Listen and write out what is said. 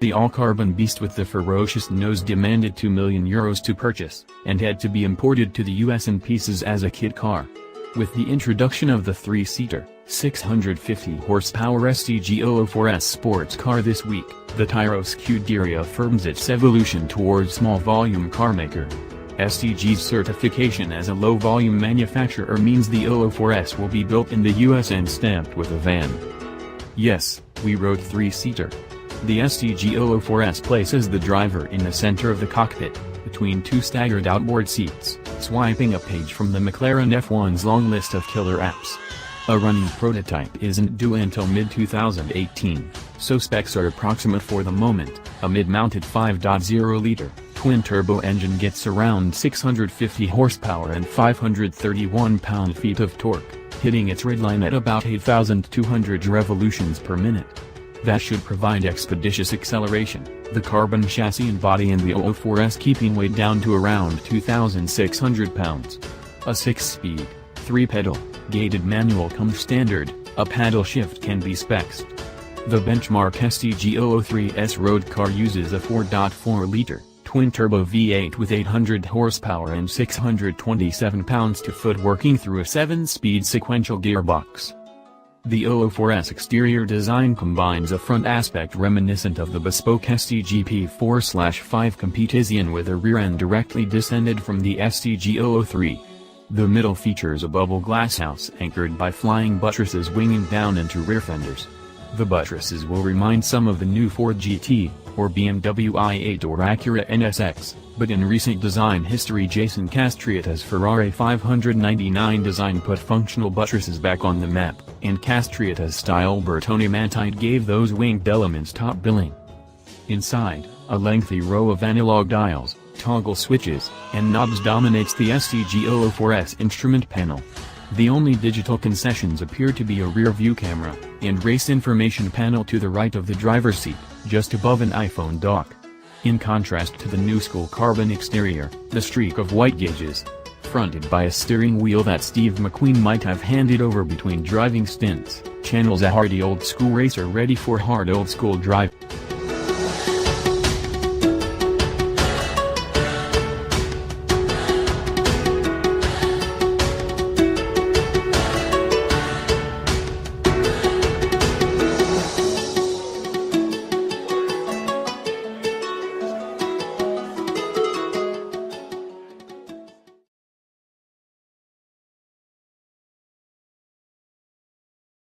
the all-carbon beast with the ferocious nose demanded €2 million to purchase, and had to be imported to the US in pieces as a kit car. With the introduction of the 3-seater, 650-horsepower SCG 004S sports car this week, the Tyro Scuderia affirms its evolution towards small-volume carmaker. SCG's certification as a low-volume manufacturer means the 004S will be built in the US and stamped with a van. Yes, we wrote 3-seater. The SCG 004S places the driver in the center of the cockpit, between two staggered outboard seats, swiping a page from the McLaren F1's long list of killer apps. A running prototype isn't due until mid-2018, so specs are approximate for the moment. A mid-mounted 5.0-liter, twin-turbo engine gets around 650 horsepower and 531 pound-feet of torque, hitting its redline at about 8,200 revolutions per minute. That should provide expeditious acceleration, the carbon chassis and body in the 004S keeping weight down to around 2,600 pounds. A 6-speed, 3-pedal, gated manual comes standard, a paddle shift can be spexed. The benchmark SCG 003S road car uses a 4.4-liter, twin-turbo V8 with 800 horsepower and 627 pounds-to-foot working through a 7-speed sequential gearbox. The 004S exterior design combines a front aspect reminiscent of the bespoke SCG P4/5 Competizione with a rear end directly descended from the SCG 003. The middle features a bubble glasshouse anchored by flying buttresses winging down into rear fenders. The buttresses will remind some of the new Ford GT, or BMW i8 or Acura NSX, but in recent design history Jason Castriot's Ferrari 599 design put functional buttresses back on the map, and Castriot's style Bertone Matite gave those winged elements top billing. Inside, a lengthy row of analog dials, toggle switches, and knobs dominates the SCG 004S instrument panel. The only digital concessions appear to be a rear-view camera, and race information panel to the right of the driver's seat, just above an iPhone dock. In contrast to the new-school carbon exterior, the streak of white gauges, fronted by a steering wheel that Steve McQueen might have handed over between driving stints, channels a hardy old-school racer ready for hard old-school drive.